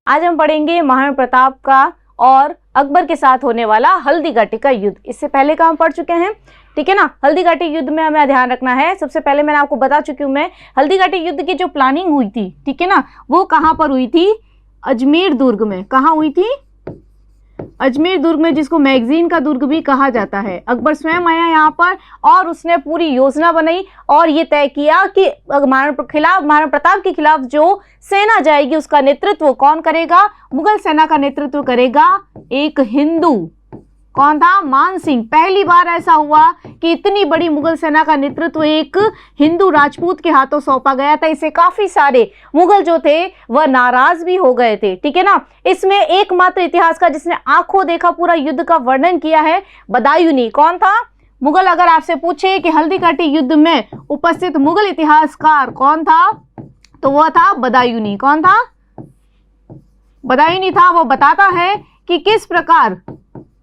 आज हम पढ़ेंगे महाराणा प्रताप का और अकबर के साथ होने वाला हल्दी घाटी का युद्ध। इससे पहले का हम पढ़ चुके हैं, ठीक है ना। हल्दी घाटी युद्ध में हमें ध्यान रखना है। सबसे पहले मैंने आपको बता चुकी हूँ मैं, हल्दी घाटी युद्ध की जो प्लानिंग हुई थी, ठीक है ना, वो कहाँ पर हुई थी? अजमेर दुर्ग में। कहाँ हुई थी? अजमेर दुर्ग में, जिसको मैगजीन का दुर्ग भी कहा जाता है। अकबर स्वयं आया यहाँ पर और उसने पूरी योजना बनाई और ये तय किया कि महाराणा प्रताप के खिलाफ जो सेना जाएगी उसका नेतृत्व कौन करेगा? मुगल सेना का नेतृत्व करेगा एक हिंदू। कौन था? मान सिंह। पहली बार ऐसा हुआ कि इतनी बड़ी मुगल सेना का नेतृत्व एक हिंदू राजपूत के हाथों सौंपा गया था। इससे काफी सारे मुगल जो थे वह नाराज भी हो गए थे, ठीक है ना। इसमें एकमात्र इतिहासकार जिसने आंखों देखा पूरा युद्ध का वर्णन किया है, बदायूनी। कौन था? मुगल अगर आपसे पूछे कि हल्दी घाटी युद्ध में उपस्थित मुगल इतिहासकार कौन था, तो वह था बदायूनी। कौन था? बदायूनी था। वो बताता है कि किस प्रकार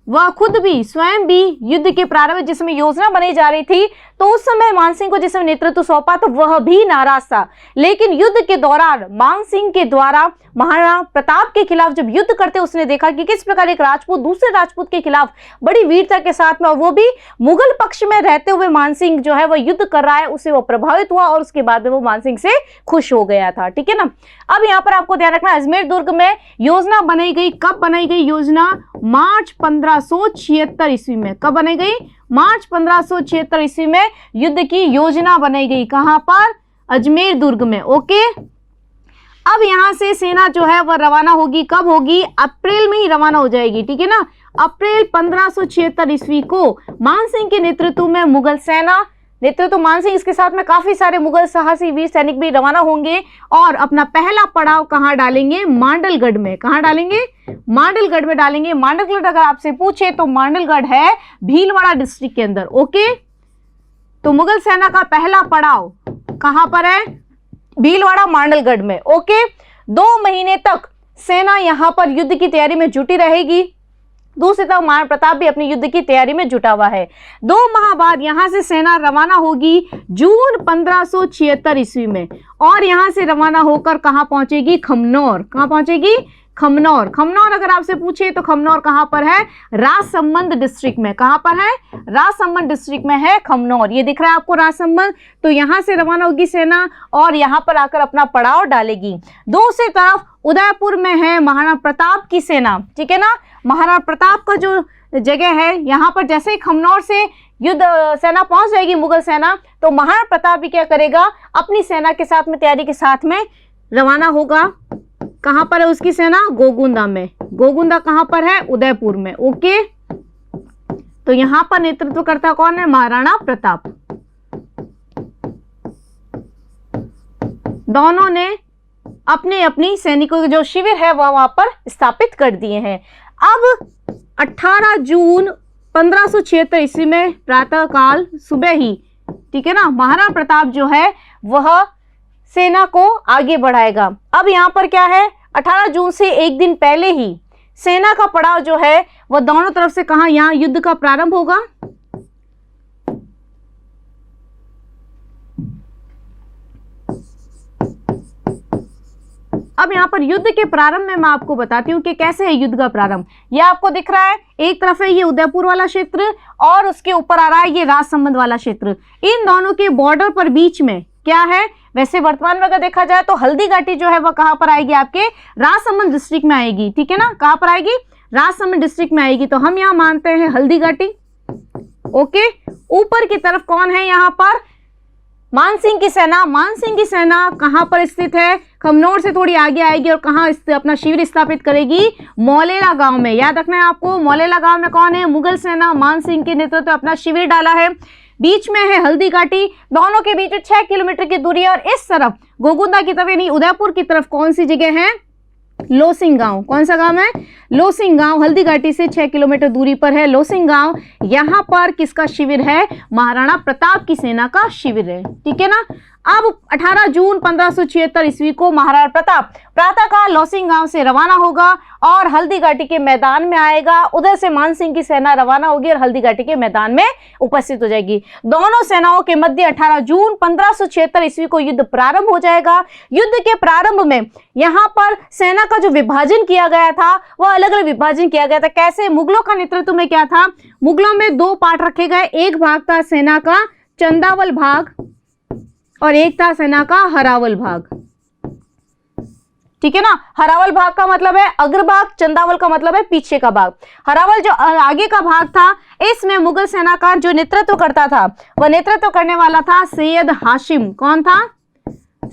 वह खुद भी स्वयं भी युद्ध के प्रारंभ जिसमें योजना बनाई जा रही थी, तो उस समय मानसिंह को जिसमें नेतृत्व सौंपा तो वह भी नाराज था। लेकिन युद्ध के दौरान मानसिंह के द्वारा महाराणा प्रताप के खिलाफ जब युद्ध करते उसने देखा कि किस प्रकार एक राजपूत दूसरे राजपूत के खिलाफ बड़ी वीरता के साथ में, और वो भी मुगल पक्ष में रहते हुए मानसिंह जो है वह युद्ध कर रहा है, उससे वो प्रभावित हुआ और उसके बाद में वो मानसिंह से खुश हो गया था, ठीक है ना। अब यहाँ पर आपको ध्यान रखना, अजमेर दुर्ग में योजना बनाई गई। कब बनाई गई योजना? मार्च 1576 ईस्वी में। कब बनाई गई? मार्च 1576 ईस्वी में युद्ध की योजना बनाई गई। कहां पर? अजमेर दुर्ग में। ओके, अब यहां से सेना जो है वह रवाना होगी। कब होगी? अप्रैल में ही रवाना हो जाएगी, ठीक है ना। अप्रैल 1576 ईस्वी को मानसिंह के नेतृत्व में मुगल सेना, नेतृत्व मानसिंह, इसके साथ में काफी सारे मुगल साहसी वीर सैनिक भी रवाना होंगे और अपना पहला पड़ाव कहां डालेंगे? मांडलगढ़ में। कहां डालेंगे? मांडलगढ़ में डालेंगे। मांडलगढ़ अगर आपसे पूछे तो मांडलगढ़ है भीलवाड़ा डिस्ट्रिक्ट के अंदर। ओके, तो मुगल सेना का पहला पड़ाव कहां पर है? भीलवाड़ा मांडलगढ़ में। ओके, 2 महीने तक सेना यहां पर युद्ध की तैयारी में जुटी रहेगी। दूसरी तरफ महाराणा प्रताप भी अपनी युद्ध की तैयारी में जुटा हुआ है। 2 माह बाद यहां से सेना रवाना होगी जून 1576 ईस्वी में, और यहां से रवाना होकर कहां पहुंचेगी? खमनौर। कहां पहुंचेगी? खमनौर। खमनौर अगर आपसे पूछे तो खमनौर कहां पर है? राजसमंद डिस्ट्रिक्ट में। कहां पर है? राजसमंद डिस्ट्रिक्ट में है खमनौर। ये दिख रहा है आपको राजसमंद। तो यहां से रवाना होगी सेना और यहां पर आकर अपना पड़ाव डालेगी। दूसरी तरफ उदयपुर में है महाराणा प्रताप की सेना, ठीक है ना। महाराणा प्रताप का जो जगह है, यहाँ पर जैसे ही खमनौर से युद्ध सेना पहुंच जाएगी मुगल सेना, तो महाराणा प्रताप भी क्या करेगा? अपनी सेना के साथ में, तैयारी के साथ में रवाना होगा। कहां पर है उसकी सेना? गोगुंदा में। गोगुंदा कहां पर है? उदयपुर में। ओके, तो यहां पर नेतृत्व करता कौन है? महाराणा प्रताप। दोनों ने अपने अपनी सैनिकों के जो शिविर है वह वहां पर स्थापित कर दिए हैं। अब 18 जून 1576 ईस्वी में प्रातः काल सुबह ही, ठीक है ना, महाराणा प्रताप जो है वह सेना को आगे बढ़ाएगा। अब यहाँ पर क्या है? 18 जून से एक दिन पहले ही सेना का पड़ाव जो है वह दोनों तरफ से कहां? यहाँ युद्ध का प्रारंभ होगा। अब यहाँ पर युद्ध के प्रारंभ में मैं आपको बताती हूँ कि कैसे है युद्ध का प्रारंभ। ये आपको दिख रहा है, एक तरफ है ये उदयपुर वाला क्षेत्र और उसके ऊपर आ रहा है ये राजसमंद वाला क्षेत्र। इन दोनों के बॉर्डर पर बीच में क्या है? वैसे वर्तमान में अगर देखा जाए तो हल्दी घाटी जो है वह कहां पर आएगी? आपके राजसमंद डिस्ट्रिक्ट में आएगी, ठीक है ना। कहां पर आएगी? राजसमंद डिस्ट्रिक्ट में आएगी। तो हम यहाँ मानते हैं हल्दी घाटी। ओके, ऊपर की तरफ कौन है? यहाँ पर मानसिंह की सेना। मानसिंह की सेना कहां पर स्थित है? खमनौर से थोड़ी आगे आएगी और कहां अपना शिविर स्थापित करेगी? मौलेला गांव में। याद रखना है आपको, मौलेला गांव में कौन है? मुगल सेना मानसिंह के नेतृत्व अपना शिविर डाला है। बीच में है हल्दी घाटी, दोनों के बीच 6 किलोमीटर की दूरी है। और इस तरफ गोगुंदा की तरफ यानी उदयपुर की तरफ कौन सी जगह है? लोसिंग गांव। कौन सा गांव है? लोसिंग गांव। हल्दी घाटी से 6 किलोमीटर दूरी पर है लोसिंग गांव। यहां पर किसका शिविर है? महाराणा प्रताप की सेना का शिविर है, ठीक है ना। अब 18 जून 1576 ईस्वी को महाराणा प्रताप प्रातःकाल लौसिंग गांव से रवाना होगा और हल्दी घाटी के मैदान में आएगा। उधर से मानसिंह की सेना रवाना होगी और हल्दी घाटी के मैदान में उपस्थित हो जाएगी। दोनों सेनाओं के मध्य 18 जून 1576 ईस्वी को युद्ध प्रारंभ हो जाएगा। युद्ध के प्रारंभ में यहाँ पर सेना का जो विभाजन किया गया था वह अलग अलग विभाजन किया गया था। कैसे? मुगलों का नेतृत्व में क्या था? मुगलों में दो पार्ट रखे गए, एक भाग था सेना का चंदावल भाग और एक था सेना का हरावल भाग। ठीक है ना, हरावल भाग का मतलब है अग्रभाग, चंदावल का मतलब है पीछे का भाग। हरावल जो आगे का भाग था, इसमें मुगल सेना का जो नेतृत्व करता था वह नेतृत्व करने वाला था सैयद हाशिम। कौन था?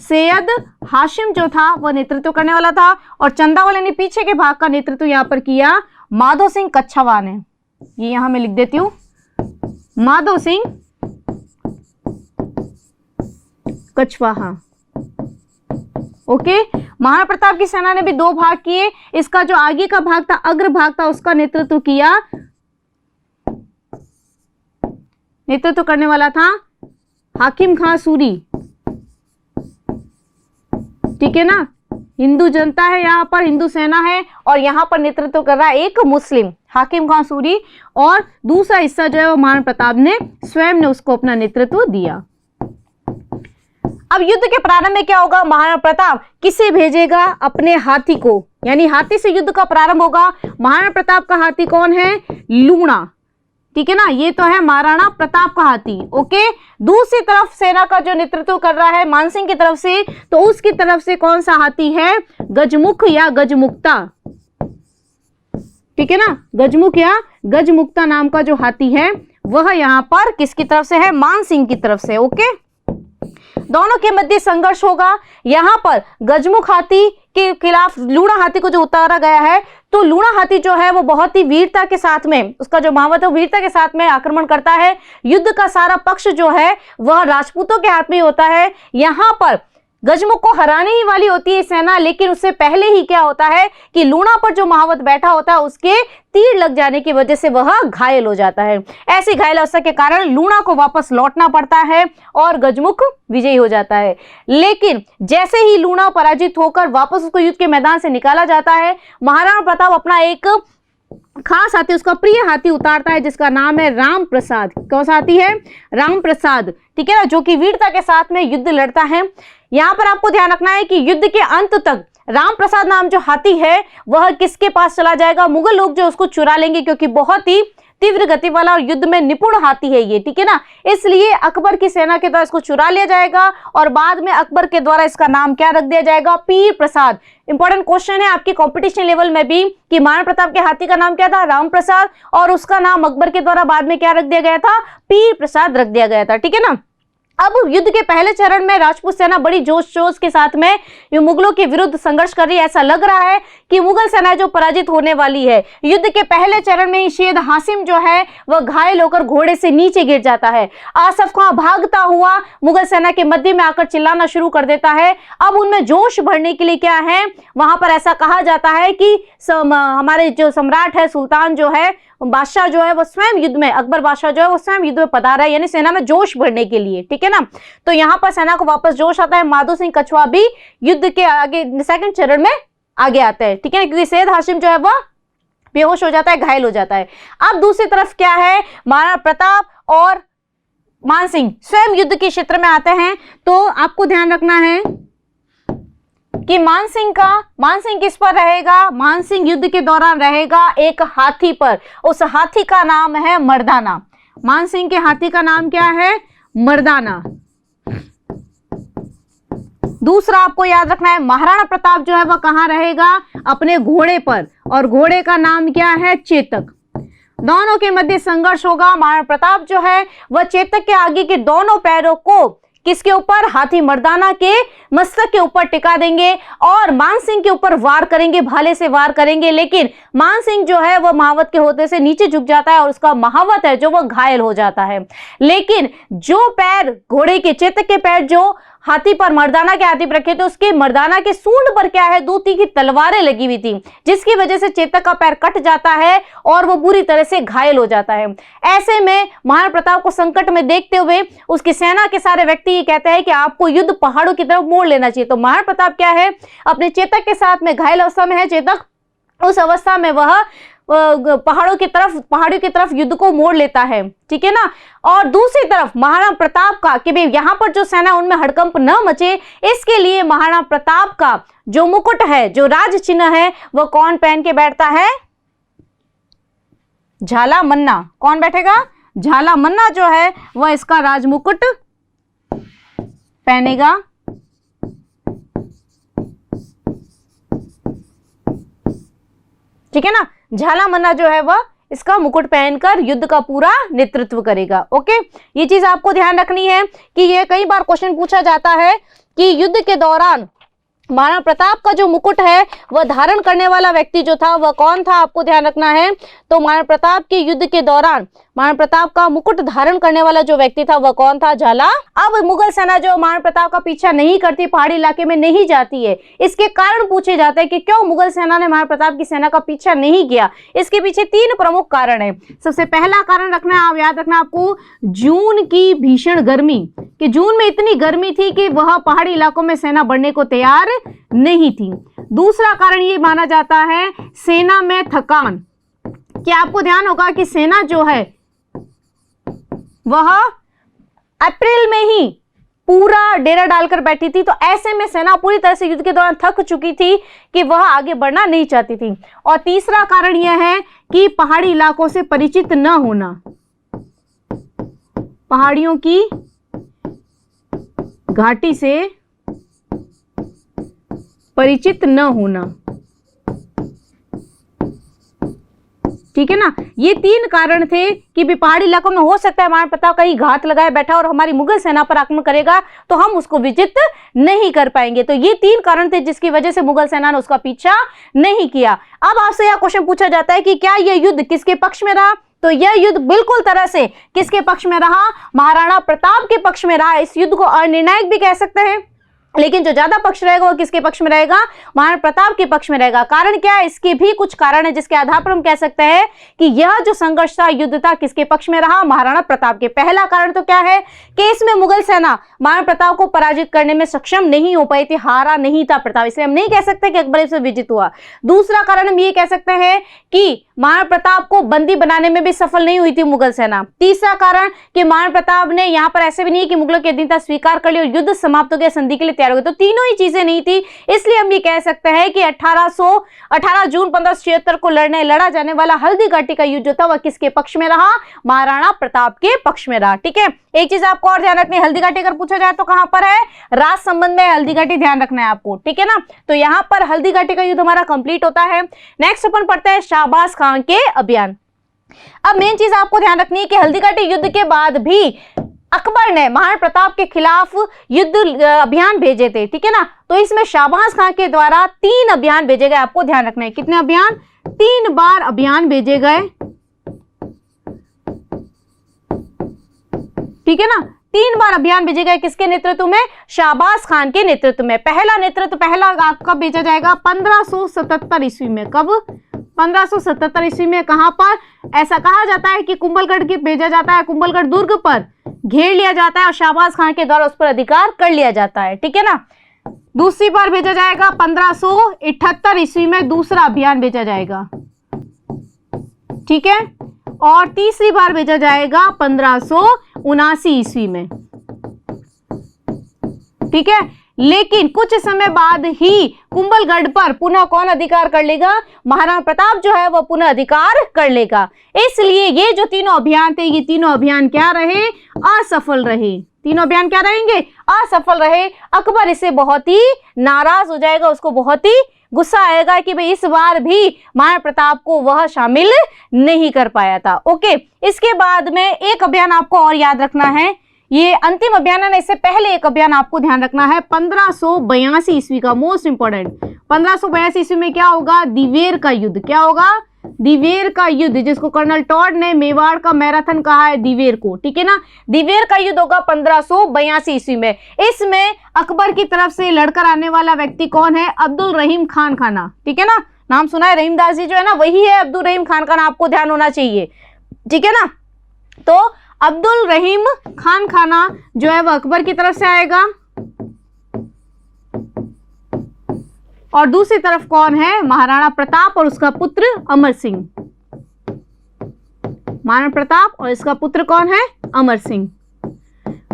सैयद हाशिम जो था वह नेतृत्व करने वाला था। और चंदावल यानी पीछे के भाग का नेतृत्व यहां पर किया माधो सिंह कच्छावा ने। ये यहां मैं लिख देती हूं, माधो सिंह कछवाहा। ओके, महाराणा प्रताप की सेना ने भी दो भाग किए। इसका जो आगे का भाग था, अग्र भाग था, उसका नेतृत्व करने वाला था हाकिम खां सूरी। ठीक है ना, हिंदू जनता है, यहाँ पर हिंदू सेना है और यहाँ पर नेतृत्व कर रहा है एक मुस्लिम हाकिम खां सूरी। और दूसरा हिस्सा जो है वो महाराणा प्रताप ने स्वयं ने उसको अपना नेतृत्व दिया। अब युद्ध के प्रारंभ में क्या होगा? महाराणा प्रताप किसे भेजेगा? अपने हाथी को, यानी हाथी से युद्ध का प्रारंभ होगा। महाराणा प्रताप का हाथी कौन है? लूणा। ठीक है ना, ये तो है महाराणा प्रताप का हाथी। ओके, दूसरी तरफ सेना का जो नेतृत्व कर रहा है मानसिंह की तरफ से, तो उसकी तरफ से कौन सा हाथी है? गजमुख या गजमुक्ता। ठीक है ना, गजमुख या गजमुक्ता नाम का जो हाथी है वह यहां पर किसकी तरफ से है? मानसिंह की तरफ से। ओके, दोनों के मध्य संघर्ष होगा। यहां पर गजमुख हाथी के खिलाफ लूणा हाथी को जो उतारा गया है, तो लूणा हाथी जो है वो बहुत ही वीरता के साथ में, उसका जो महावत है वीरता के साथ में आक्रमण करता है। युद्ध का सारा पक्ष जो है वह राजपूतों के हाथ में होता है। यहां पर गजमुख को हराने ही वाली होती है सेना, लेकिन उससे पहले ही क्या होता है कि लूणा पर जो महावत बैठा होता है उसके तीर लग जाने की वजह से वह घायल हो जाता है। ऐसी घायल अवस्था के कारण लूणा को वापस लौटना पड़ता है और गजमुख विजयी हो जाता है। लेकिन जैसे ही लूणा पराजित होकर वापस उसको युद्ध के मैदान से निकाला जाता है, महाराणा प्रताप अपना एक खास हाथी, उसका प्रिय हाथी उतारता है जिसका नाम है राम प्रसाद। कौन सा हाथी है? राम प्रसाद। ठीक है ना, जो कि वीरता के साथ में युद्ध लड़ता है। यहां पर आपको ध्यान रखना है कि युद्ध के अंत तक राम प्रसाद नाम जो हाथी है वह किसके पास चला जाएगा? मुगल लोग जो उसको चुरा लेंगे, क्योंकि बहुत ही तीव्र गति वाला और युद्ध में निपुण हाथी है ये। ठीक है ना, इसलिए अकबर की सेना के द्वारा इसको चुरा लिया जाएगा और बाद में अकबर के द्वारा इसका नाम क्या रख दिया जाएगा? पीर प्रसाद। इंपॉर्टेंट क्वेश्चन है आपके कंपटीशन लेवल में भी कि महाराणा प्रताप के हाथी का नाम क्या था? राम प्रसाद, और उसका नाम अकबर के द्वारा बाद में क्या रख दिया गया था? पीर प्रसाद रख दिया गया था। ठीक है ना, अब युद्ध के पहले चरण में राजपूत सेना बड़ी जोश जोश के साथ में मुगलों के विरुद्ध संघर्ष कर रही है। ऐसा लग रहा है कि मुगल सेना जो पराजित होने वाली है। युद्ध के पहले चरण में सैयद हाशिम जो है वह घायल होकर घोड़े से नीचे गिर जाता है। आसफ खां भागता हुआ मुगल सेना के मध्य में आकर चिल्लाना शुरू कर देता है। अब उनमें जोश भरने के लिए क्या है, वहां पर ऐसा कहा जाता है कि हमारे जो सम्राट है, सुल्तान जो है, बादशाह जो है वो स्वयं युद्ध में, अकबर बादशाह जो है वो स्वयं युद्ध में पधारा है, यानी सेना में जोश भरने के लिए। ठीक है ना, तो यहां पर सेना को वापस जोश आता है। माधो सिंह कछवा भी युद्ध के आगे सेकंड चरण में आगे आता है। ठीक है ना, क्योंकि सैयद हाशिम जो है वह बेहोश हो जाता है, घायल हो जाता है। अब दूसरी तरफ क्या है, महाराणा प्रताप और मानसिंह स्वयं युद्ध के क्षेत्र में आते हैं। तो आपको ध्यान रखना है कि मानसिंह किस पर रहेगा? मानसिंह युद्ध के दौरान रहेगा एक हाथी पर। उस हाथी का नाम है मर्दाना। मानसिंह के हाथी का नाम क्या है? मर्दाना। दूसरा आपको याद रखना है, महाराणा प्रताप जो है वह कहां रहेगा? अपने घोड़े पर, और घोड़े का नाम क्या है? चेतक। दोनों के मध्य संघर्ष होगा। महाराणा प्रताप जो है वह चेतक के आगे के दोनों पैरों को किसके ऊपर? हाथी मर्दाना के मस्तक के ऊपर टिका देंगे और मानसिंह के ऊपर वार करेंगे, भाले से वार करेंगे। लेकिन मानसिंह जो है वह महावत के होते से नीचे झुक जाता है और उसका महावत है जो वह घायल हो जाता है। लेकिन जो पैर घोड़े के, चेतक के पैर जो हाथी पर, मर्दाना के हाथी पर रखे थे, उसके मर्दाना के सूंड पर क्या है, 2 तीखी तलवारें लगी हुई थी, जिसकी वजह से चेतक का पैर कट जाता है और वो बुरी तरह से घायल हो जाता है। ऐसे में महाराणा प्रताप को संकट में देखते हुए उसकी सेना के सारे व्यक्ति ये कहते हैं कि आपको युद्ध पहाड़ों की तरफ मोड़ लेना चाहिए। तो महाराणा प्रताप क्या है, अपने चेतक के साथ में घायल अवस्था में है चेतक, उस अवस्था में वह पहाड़ियों की तरफ युद्ध को मोड़ लेता है, ठीक है ना। और दूसरी तरफ महाराणा प्रताप का कि भाई यहां पर जो सेना उनमें हड़कंप न मचे, इसके लिए महाराणा प्रताप का जो मुकुट है, जो राज चिन्ह है, वह कौन पहन के बैठता है, झाला मन्ना। कौन बैठेगा, झाला मन्ना जो है वह इसका राज मुकुट पहनेगा। ठीक है ना, झाला मन्ना जो है वह इसका मुकुट पहनकर युद्ध का पूरा नेतृत्व करेगा। ओके, ये चीज आपको ध्यान रखनी है कि ये कई बार क्वेश्चन पूछा जाता है कि युद्ध के दौरान महाराणा प्रताप का जो मुकुट है वह धारण करने वाला व्यक्ति जो था वह कौन था, आपको ध्यान रखना है। तो महाराणा प्रताप के युद्ध के दौरान महाराणा प्रताप का मुकुट धारण करने वाला जो व्यक्ति था वह कौन था, झाला। अब मुगल सेना जो महाराणा प्रताप का पीछा नहीं करती, पहाड़ी इलाके में नहीं जाती है, इसके कारण पूछे जाते हैं कि क्यों मुगल सेना ने महाराणा प्रताप की सेना का पीछा नहीं किया। इसके पीछे 3 प्रमुख कारण है। सबसे पहला कारण रखना है, आप याद रखना आपको, जून की भीषण गर्मी, कि जून में इतनी गर्मी थी कि वह पहाड़ी इलाकों में सेना बढ़ने को तैयार नहीं थी। दूसरा कारण ये माना जाता है सेना में थकान, कि आपको ध्यान होगा कि सेना जो है वह अप्रैल में ही पूरा डेरा डालकर बैठी थी, तो ऐसे में सेना पूरी तरह से युद्ध के दौरान थक चुकी थी कि वह आगे बढ़ना नहीं चाहती थी। और तीसरा कारण यह है कि पहाड़ी इलाकों से परिचित न होना, पहाड़ियों की घाटी से परिचित न होना, ठीक है ना। ये 3 कारण थे कि भी पहाड़ी इलाकों में हो सकता है महाराणा प्रताप कहीं घात लगाए बैठा और हमारी मुगल सेना पर आक्रमण करेगा तो हम उसको विजित नहीं कर पाएंगे। तो ये 3 कारण थे जिसकी वजह से मुगल सेना ने उसका पीछा नहीं किया। अब आपसे यह क्वेश्चन पूछा जाता है कि क्या यह युद्ध किसके पक्ष में रहा, तो यह युद्ध बिल्कुल तरह से किसके पक्ष में रहा, महाराणा प्रताप के पक्ष में रहा। इस युद्ध को अनिर्णायक भी कह सकते हैं, लेकिन जो ज्यादा पक्ष रहेगा वो किसके पक्ष में रहेगा, महाराणा प्रताप के पक्ष में रहेगा। कारण क्या है, इसके भी कुछ कारण है जिसके आधार पर हम कह सकते हैं कि यह जो संघर्ष था, युद्ध था, किसके पक्ष में रहा, महाराणा प्रताप के। पहला कारण तो क्या है कि इसमें मुगल सेना महाराणा प्रताप को पराजित करने में सक्षम नहीं हो पाई थी, हारा नहीं था प्रताप, इसलिए हम नहीं कह सकते कि अकबर इससे विजित हुआ। दूसरा कारण हम ये कह सकते हैं कि महाराणा प्रताप को बंदी बनाने में भी सफल नहीं हुई थी मुगल सेना। तीसरा कारण कि महाराणा प्रताप ने यहाँ पर ऐसे भी नहीं कि मुगलों की अधीनता स्वीकार कर ली और युद्ध समाप्त हो गया, संधि के लिए तैयार हो गए, तो तीनों ही चीजें नहीं थी। इसलिए हम ये कह सकते हैं कि 18 जून 1576 को लड़ा जाने वाला हल्दी घाटी का युद्ध जो था वह किसके पक्ष में रहा, महाराणा प्रताप के पक्ष में रहा। ठीक है, एक चीज आपको और ध्यान रखनी है, हल्दी घाटी अगर पूछा जाए तो कहां पर है, राज संबंध में हल्दी घाटी, ध्यान रखना है आपको, ठीक है ना। तो यहां पर हल्दी घाटी का युद्ध हमारा कंप्लीट होता है। नेक्स्ट अपन पढ़ते हैं शाहबाज खान के अभियान। अब मेन चीज आपको ध्यान रखनी है कि हल्दी घाटी युद्ध के बाद भी अकबर ने महाराणा प्रताप के खिलाफ युद्ध अभियान भेजे थे, ठीक है ना। तो इसमें शाहबाज खान के द्वारा 3 अभियान भेजे गए, आपको ध्यान रखना है। कितने अभियान, 3 बार अभियान भेजे गए, ठीक है ना। 3 बार अभियान भेजे गए, किसके नेतृत्व में, शाहबाज खान के नेतृत्व में। पहला आपका भेजा जाएगा 1577 ईस्वी में। कब, 1577 ईस्वी में। कहां पर, ऐसा कहा जाता है कि कुंभलगढ़ के भेजा जाता है, कुंभलगढ़ दुर्ग पर घेर लिया जाता है और शाहबाज खान के द्वारा उस पर अधिकार कर लिया जाता है, ठीक है ना। दूसरी बार भेजा जाएगा 1578 ईस्वी में, दूसरा अभियान भेजा जाएगा, ठीक है। और तीसरी बार भेजा जाएगा 1579 ईस्वी में, ठीक है। लेकिन कुछ समय बाद ही कुंभलगढ़ पर पुनः कौन अधिकार कर लेगा, महाराणा प्रताप जो है वह पुनः अधिकार कर लेगा। इसलिए ये जो तीनों अभियान थे, ये तीनों अभियान क्या रहे, असफल रहे। तीनों अभियान क्या रहेंगे, असफल रहे। अकबर इससे बहुत ही नाराज हो जाएगा, उसको बहुत ही गुस्सा आएगा कि भाई इस बार भी महाराणा प्रताप को वह शामिल नहीं कर पाया था। ओके, इसके बाद में एक अभियान आपको और याद रखना है, ये अंतिम अभियान है, इससे पहले एक अभियान आपको ध्यान रखना है 1582 ईस्वी का, मोस्ट इंपोर्टेंट। 1582 ईस्वी में क्या होगा, दिवेर का युद्ध। क्या होगा, दिवेर का युद्ध, जिसको कर्नल टॉड ने मेवाड़ का मैराथन कहा है दिवेर को, ठीक है ना। दिवेर का युद्ध होगा 1582 ईस्वी में। इसमें अकबर की तरफ से लड़कर आने वाला व्यक्ति कौन है? अब्दुल रहीम खान खाना, ठीक है ना। नाम सुना है, रहीमदास जी जो है ना वही है अब्दुल रहीम खान खाना, आपको ध्यान होना चाहिए, ठीक है ना। तो अब्दुल रहीम खान खाना जो है वह अकबर की तरफ से आएगा, और दूसरी तरफ कौन है? महाराणा प्रताप और उसका पुत्र अमर सिंह। महाराणा प्रताप और इसका पुत्र कौन है? अमर सिंह।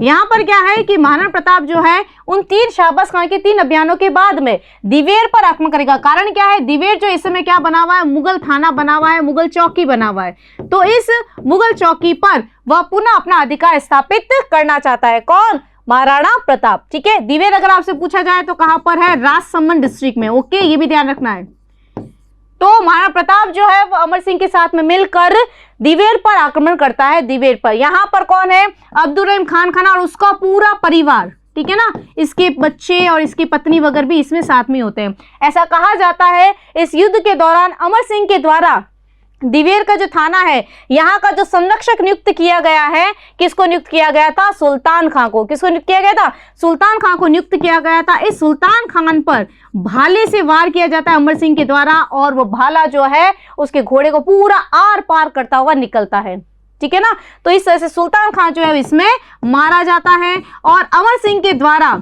यहां पर क्या है कि महाराणा प्रताप जो है उन 3 शाहबाज खान के 3 अभियानों के बाद में दिवेर पर आक्रमण करेगा। कारण क्या है? दिवेर जो इस समय क्या बना हुआ है? मुगल थाना बना हुआ है, मुगल चौकी बना हुआ है। तो इस मुगल चौकी पर वह पुनः अपना अधिकार स्थापित करना चाहता है। कौन? महाराणा प्रताप, ठीक है। दिवेर अगर आपसे पूछा जाए तो कहां पर है? राजसमंद डिस्ट्रिक्ट में, ओके, ये भी ध्यान रखना है। तो महाराणा प्रताप जो है वो अमर सिंह के साथ में मिलकर दिवेर पर आक्रमण करता है। दिवेर पर यहां पर कौन है? अब्दुल रहीम खान खाना और उसका पूरा परिवार, ठीक है ना। इसके बच्चे और इसकी पत्नी वगैरह भी इसमें साथ में होते हैं। ऐसा कहा जाता है इस युद्ध के दौरान अमर सिंह के द्वारा दिवेर का जो थाना है यहाँ का जो संरक्षक नियुक्त किया गया है, किसको नियुक्त किया गया था? सुल्तान खां को। किसको नियुक्त किया गया था? सुल्तान खां को नियुक्त किया गया था। इस सुल्तान खान पर भाले से वार किया जाता है अमर सिंह के द्वारा, और वो भाला जो है उसके घोड़े को पूरा आर पार करता हुआ निकलता है, ठीक है ना। तो इस तरह से सुल्तान खान जो है इसमें मारा जाता है, और अमर सिंह के द्वारा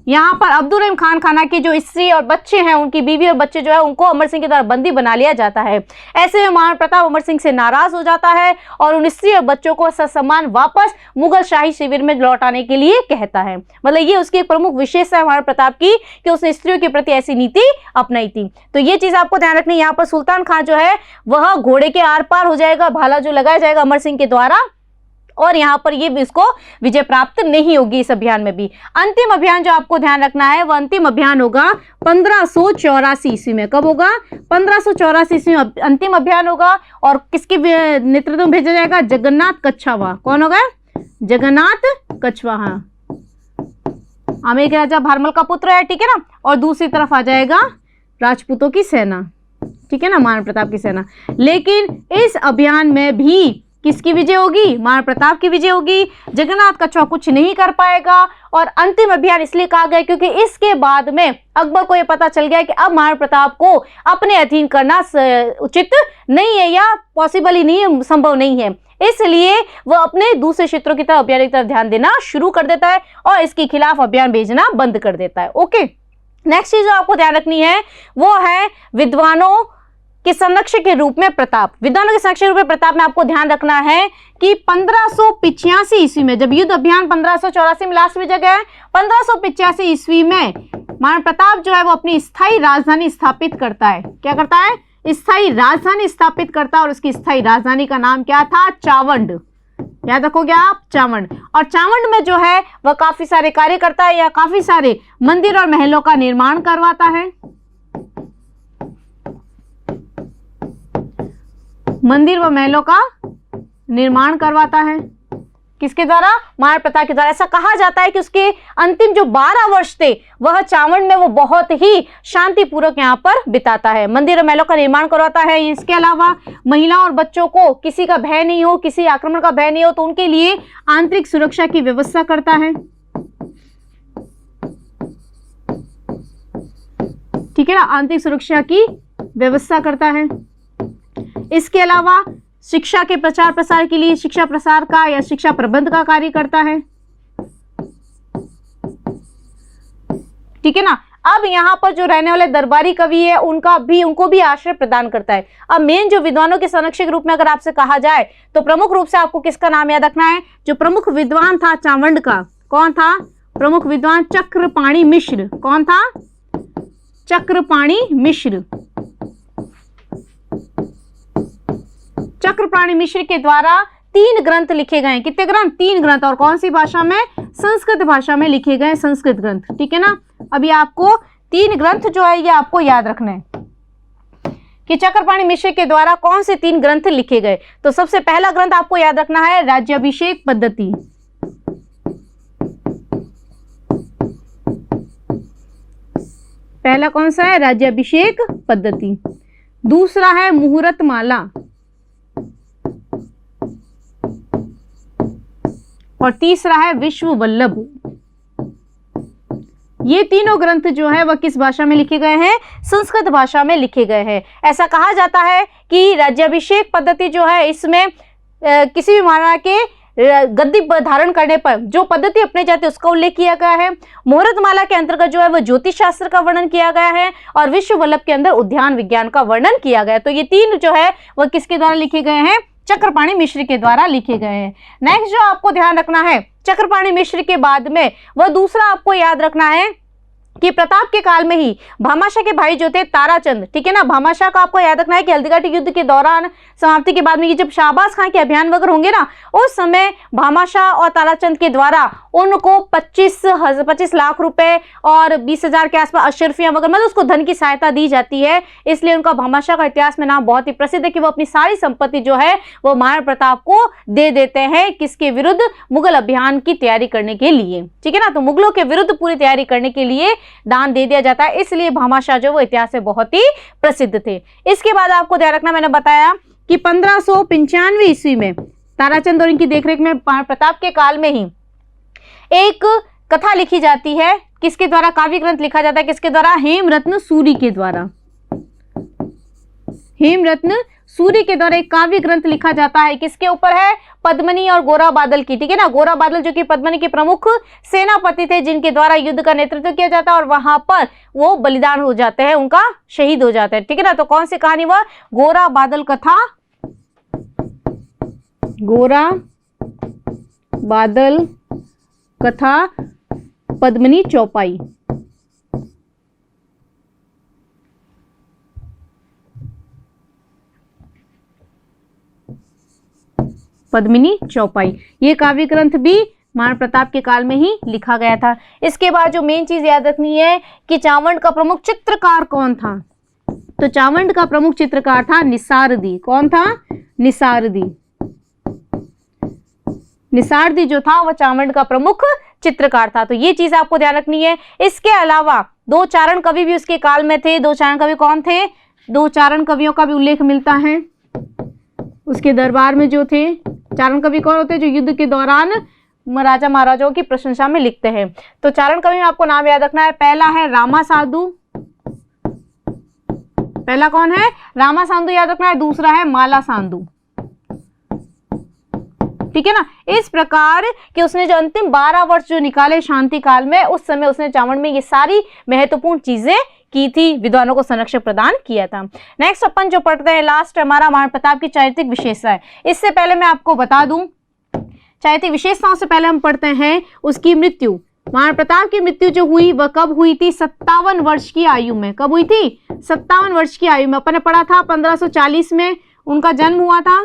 यहाँ पर अब्दुल रहीम खान खाना की जो स्त्री और बच्चे हैं, उनकी बीवी और बच्चे जो है उनको अमर सिंह के द्वारा बंदी बना लिया जाता है। ऐसे में महाराणा प्रताप अमर सिंह से नाराज हो जाता है और उन स्त्री और बच्चों को ससम्मान वापस मुगल शाही शिविर में लौटाने के लिए कहता है। मतलब ये उसकी एक प्रमुख विशेषता है महाराणा प्रताप की कि उसने स्त्रियों के प्रति ऐसी नीति अपनाई थी। तो ये चीज आपको ध्यान रखनी है। यहाँ पर सुल्तान खान जो है वह घोड़े के आर पार हो जाएगा, भाला जो लगाया जाएगा अमर सिंह के द्वारा, और यहां पर ये इसको विजय प्राप्त नहीं होगी इस अभियान में भी। अंतिम अभियान जो आपको ध्यान रखना है वह अंतिम अभियान होगा 1584 ईस्वी में। कब होगा? 1584 ईस्वी में अंतिम अभियान होगा, और किसके नेतृत्व में भेजा जाएगा? जगन्नाथ कच्छावा। कौन होगा? जगन्नाथ कच्छावा, आमेर के राजा भारमल का पुत्र है, ठीक है ना। और दूसरी तरफ आ जाएगा राजपूतों की सेना, ठीक है ना, महाराणा प्रताप की सेना। लेकिन इस अभियान में भी किसकी विजय होगी? महाराणा प्रताप की विजय होगी। जगन्नाथ कच्छावा कुछ नहीं कर पाएगा। और अंतिम अभियान इसलिए कहा गया क्योंकि इसके बाद में अकबर को यह पता चल गया कि अब महाराणा प्रताप को अपने अधीन करना उचित नहीं है, या पॉसिबल ही नहीं है, संभव नहीं है। इसलिए वह अपने दूसरे क्षेत्रों की तरफ, अभियान की तरफ ध्यान देना शुरू कर देता है और इसके खिलाफ अभियान भेजना बंद कर देता है। ओके, नेक्स्ट चीज जो आपको ध्यान रखनी है वो है विद्वानों के संरक्षक के रूप में प्रताप। विद्वानों के संरक्षक के रूप में प्रताप में आपको ध्यान रखना है कि 1585 ईस्वी में, जब युद्ध अभियान 1584 में लास्ट में जगह है, 1585 ईस्वी में महाराणा प्रताप जो है वो अपनी स्थायी राजधानी स्थापित करता है। क्या करता है? स्थायी राजधानी स्थापित करता है, और उसकी स्थायी राजधानी का नाम क्या था? चावंड। याद रखोगे आप? चावंड। और चावंड में जो है वह काफी सारे कार्य करता है, या काफी सारे मंदिर और महलों का निर्माण करवाता है। मंदिर व महलों का निर्माण करवाता है। किसके द्वारा? महाराणा प्रताप के द्वारा। ऐसा कहा जाता है कि उसके अंतिम जो 12 वर्ष थे वह चावंड में वो बहुत ही शांतिपूर्वक यहाँ पर बिताता है। मंदिर और महलों का निर्माण करवाता है। इसके अलावा महिलाओं और बच्चों को किसी का भय नहीं हो, किसी आक्रमण का भय नहीं हो, तो उनके लिए आंतरिक सुरक्षा की व्यवस्था करता है, ठीक है ना, आंतरिक सुरक्षा की व्यवस्था करता है। इसके अलावा शिक्षा के प्रचार प्रसार के लिए शिक्षा प्रसार का या शिक्षा प्रबंध का कार्य करता है, ठीक है ना। अब यहाँ पर जो रहने वाले दरबारी कवि है उनको भी आश्रय प्रदान करता है। अब मेन जो विद्वानों के संरक्षक रूप में अगर आपसे कहा जाए तो प्रमुख रूप से आपको किसका नाम याद रखना है? जो प्रमुख विद्वान था चावंड का, कौन था? प्रमुख विद्वान चक्रपाणि मिश्र। कौन था? चक्रपाणि मिश्र। चक्रपाणि मिश्र के द्वारा 3 ग्रंथ लिखे गए। कितने ग्रंथ? 3 ग्रंथ। और कौन सी भाषा में? संस्कृत भाषा में लिखे गए संस्कृत ग्रंथ, ठीक है ना। अभी आपको 3 ग्रंथ जो है ये आपको याद रखना है कि चक्रपाणि मिश्र के द्वारा कौन से 3 ग्रंथ लिखे गए। तो सबसे पहला ग्रंथ आपको याद रखना है राज्याभिषेक पद्धति। पहला कौन सा है? राज्याभिषेक पद्धति। दूसरा है मुहूर्तमाला और तीसरा है विश्व वल्लभ। ये तीनों ग्रंथ जो है वह किस भाषा में लिखे गए हैं? संस्कृत भाषा में लिखे गए हैं। ऐसा कहा जाता है कि राज्याभिषेक पद्धति जो है इसमें किसी भी महाराणा के गद्दी धारण करने पर जो पद्धति अपनी जाती है उसका उल्लेख किया गया है। मुहूर्तमाला के अंतर्गत जो है वह ज्योतिष शास्त्र का वर्णन किया गया है और विश्व वल्लभ के अंदर उद्यान विज्ञान का वर्णन किया गया है। तो ये तीन जो है वह किसके द्वारा लिखे गए हैं? चक्रपाणि मिश्र के द्वारा लिखे गए हैं। नेक्स्ट जो आपको ध्यान रखना है, चक्रपाणि मिश्र के बाद में वह दूसरा आपको याद रखना है कि प्रताप के काल में ही भामाशाह के भाई जो थे ताराचंद, ठीक है ना, भामाशाह का आपको याद रखना है कि हल्दीघाटी युद्ध के दौरान समाप्ति के बाद में ये जब शाहबाज खां के अभियान वगैरह होंगे ना, उस समय भामाशाह और ताराचंद के द्वारा उनको 25 लाख रुपए और 20,000 के आसपास अशर्फियां वगैरह मतलब उसको धन की सहायता दी जाती है। इसलिए उनका भामाशाह का इतिहास में नाम बहुत ही प्रसिद्ध है कि वो अपनी सारी संपत्ति जो है वो महाराणा प्रताप को दे देते हैं। किसके विरुद्ध? मुगल अभियान की तैयारी करने के लिए, ठीक है ना। तो मुगलों के विरुद्ध पूरी तैयारी करने के लिए दान दे दिया जाता है, इसलिए भामाशाह जो वो इतिहास से बहुत ही प्रसिद्ध थे। इसके बाद आपको ध्यान रखना, मैंने बताया कि 1595 ईस्वी में ताराचंद और इनकी देखरेख में प्रताप के काल में ही एक कथा लिखी जाती है। किसके द्वारा? काव्य ग्रंथ लिखा जाता है। किसके द्वारा? हेमरत्न सूरी के द्वारा। हेमरत्न सूरी के द्वारा एक काव्य ग्रंथ लिखा जाता है। किसके ऊपर है? पद्मिनी और गोरा बादल की, ठीक है ना। गोरा बादल जो कि पद्मिनी के प्रमुख सेनापति थे जिनके द्वारा युद्ध का नेतृत्व किया जाता है और वहां पर वो बलिदान हो जाते हैं, उनका शहीद हो जाते हैं, ठीक है ना। तो कौन सी कहानी? वह गोरा बादल कथा, गोरा बादल कथा पद्मिनी चौपाई। पद्मिनी चौपाई ये काव्य ग्रंथ भी महाराणा प्रताप के काल में ही लिखा गया था। इसके बाद जो मेन चीज याद रखनी है कि चावंड का प्रमुख चित्रकार कौन था? तो चावंड का प्रमुख चित्रकार था निसारदी। कौन था? निसारदी। निसारदी जो था वह चावंड का प्रमुख चित्रकार था। तो ये चीज आपको ध्यान रखनी है। इसके अलावा दो चारण कवि भी उसके काल में थे। दो चारण कवि कौन थे? दो चारण कवियों का भी उल्लेख मिलता है उसके दरबार में जो थे। चारण कवि कौन होते हैं? जो युद्ध के दौरान राजा महाराजाओं की प्रशंसा में लिखते हैं। तो चारण कवि में आपको नाम याद रखना है। पहला है रामा साधु। पहला कौन है? रामा साधु याद रखना है। दूसरा है माला साधु, ठीक है ना। इस प्रकार कि उसने जो अंतिम 12 वर्ष जो निकाले शांति काल में, उस समय उसने चावंड में ये सारी महत्वपूर्ण चीजें की थी, विद्वानों को संरक्षण प्रदान किया था। नेक्स्ट अपन जो पढ़ते हैं लास्ट हमारा महाराणा प्रताप की चारित्रिक विशेषताएं। इससे पहले मैं आपको बता दूं, चारित्रिक विशेषताओं से पहले हम पढ़ते हैं उसकी मृत्यु। महाराणा प्रताप की मृत्यु जो हुई वह कब हुई थी? 57 वर्ष की आयु में। कब हुई थी? 57 वर्ष की आयु में। अपन ने पढ़ा था 1540 में उनका जन्म हुआ था।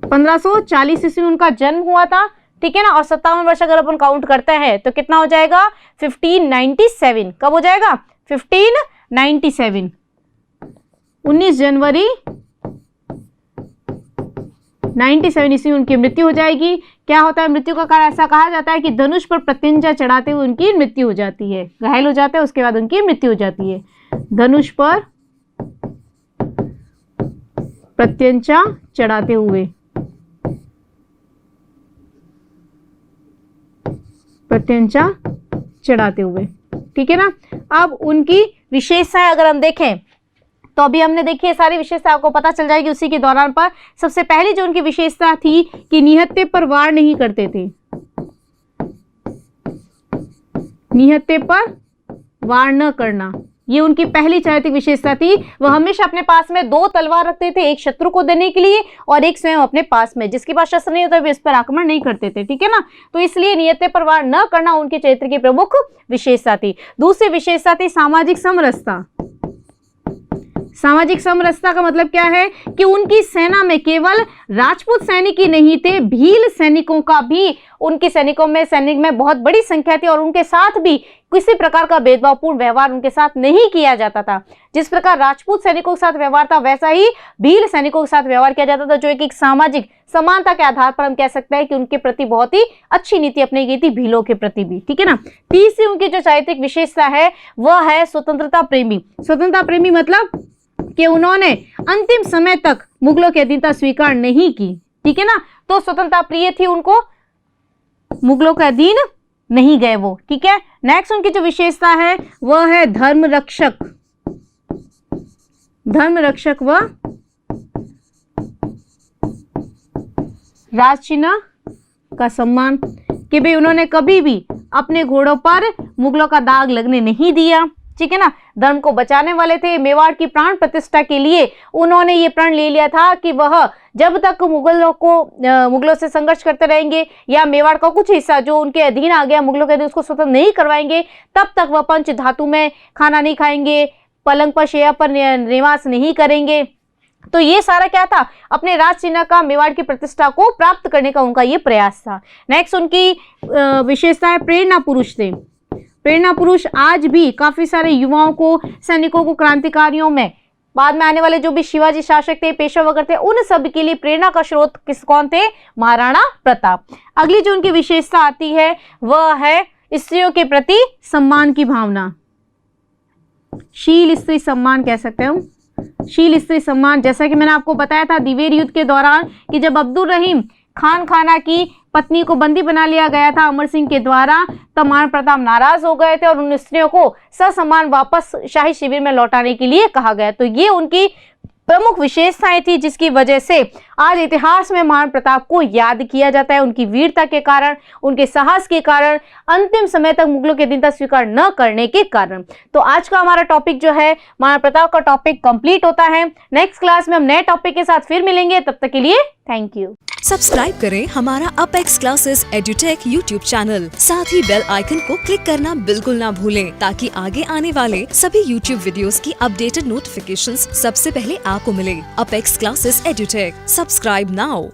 1540 ईस्वी में उनका जन्म हुआ था, ठीक है ना। और 57 वर्ष अगर अपन काउंट करते हैं तो कितना हो जाएगा? 1597। कब हो जाएगा? 1597। 19 जनवरी 97 ईस्वी उनकी मृत्यु हो जाएगी। क्या होता है मृत्यु का कारण? ऐसा कहा जाता है कि धनुष पर प्रत्यंचा चढ़ाते हुए उनकी मृत्यु हो जाती है। घायल हो जाते हैं, उसके बाद उनकी मृत्यु हो जाती है। धनुष पर प्रत्यंचा चढ़ाते हुए, प्रत्यंचा चढ़ाते हुए, ठीक है ना। अब उनकी विशेषताएं अगर हम देखें तो अभी हमने देखी सारी विशेषता आपको पता चल जाएगी उसी के दौरान पर। सबसे पहली जो उनकी विशेषता थी कि निहत्थे पर वार नहीं करते थे। निहत्थे पर वार न करना, ये उनकी पहली चारित्रिक विशेषता थी। वह हमेशा अपने पास में 2 तलवार रखते थे, एक शत्रु को देने के लिए और एक स्वयं अपने पास में। जिसके पास शस्त्र नहीं होता वे इस पर आक्रमण नहीं करते थे, ठीक है ना। तो इसलिए नियते पर वार न करना उनके चरित्र की प्रमुख विशेषता थी। दूसरी विशेषता थी सामाजिक समरसता। सामाजिक समरसता का मतलब क्या है कि उनकी सेना में केवल राजपूत सैनिक ही नहीं थे, भील सैनिकों का भी उनके सैनिक में बहुत बड़ी संख्या थी और उनके साथ भी किसी प्रकार का भेदभावपूर्ण व्यवहार उनके साथ नहीं किया जाता था। जिस प्रकार राजपूत सैनिकों के साथ व्यवहार था, वैसा ही भील सैनिकों के साथ व्यवहार किया जाता था, जो एक सामाजिक समानता के आधार पर हम कह सकते हैं कि उनके प्रति बहुत ही अच्छी नीति अपनाई गई थी, भीलों के प्रति भी। ठीक है ना। तीसरी उनकी जो चारित्रिक विशेषता है वह है स्वतंत्रता प्रेमी। स्वतंत्रता प्रेमी मतलब कि उन्होंने अंतिम समय तक मुगलों की अधीनता स्वीकार नहीं की। ठीक है ना। तो स्वतंत्रता प्रिय थी, उनको मुगलों के अधीन नहीं गए वो। ठीक है। नेक्स्ट उनकी जो विशेषता है वह है धर्म रक्षक। धर्म रक्षक व राजचिन्ह का सम्मान, कि भाई उन्होंने कभी भी अपने घोड़ों पर मुगलों का दाग लगने नहीं दिया। ठीक है ना। धर्म को बचाने वाले थे। मेवाड़ की प्राण प्रतिष्ठा के लिए उन्होंने ये प्रण ले लिया था कि वह जब तक मुगलों से संघर्ष करते रहेंगे या मेवाड़ का कुछ हिस्सा जो उनके अधीन आ गया, मुगलों के अधीन, उसको स्वतंत्र नहीं करवाएंगे, तब तक वह पंच धातु में खाना नहीं खाएंगे, पलंग पर शैया पर निवास नहीं करेंगे। तो ये सारा क्या था, अपने राज चिन्ह का, मेवाड़ की प्रतिष्ठा को प्राप्त करने का उनका ये प्रयास था। नेक्स्ट उनकी विशेषता है प्रेरणा पुरुष थे। प्रेरणा पुरुष आज भी काफी सारे युवाओं को, सैनिकों को, क्रांतिकारियों में, बाद में आने वाले जो भी शिवाजी शासक थे, पेशवा वगैरह थे, उन सब के लिए प्रेरणा का स्रोत कौन थे? महाराणा प्रताप। अगली जो उनकी विशेषता आती है वह है स्त्रियों के प्रति सम्मान की भावना। शील स्त्री सम्मान कह सकते हैं हम। शील स्त्री सम्मान, जैसा कि मैंने आपको बताया था दिवेर युद्ध के दौरान कि जब अब्दुल रहीम खान खाना की पत्नी को बंदी बना लिया गया था अमर सिंह के द्वारा, तब महाराणा प्रताप नाराज हो गए थे और उन स्त्रियों को ससम्मान वापस शाही शिविर में लौटाने के लिए कहा गया। तो ये उनकी प्रमुख विशेषताएं थी, जिसकी वजह से आज इतिहास में महाराणा प्रताप को याद किया जाता है, उनकी वीरता के कारण, उनके साहस के कारण, अंतिम समय तक मुगलों की अधीनता स्वीकार न करने के कारण। तो आज का हमारा टॉपिक जो है, महाराणा प्रताप का टॉपिक कंप्लीट होता है। नेक्स्ट क्लास में हम नए टॉपिक के साथ फिर मिलेंगे, तब तक के लिए थैंक यू। सब्सक्राइब करें हमारा apex classes edutech YouTube channel, साथ ही बेल आइकन को क्लिक करना बिल्कुल ना भूलें, ताकि आगे आने वाले सभी यूट्यूब वीडियोस की अपडेटेड नोटिफिकेशंस सबसे पहले आपको मिले। Apex classes edutech, subscribe now.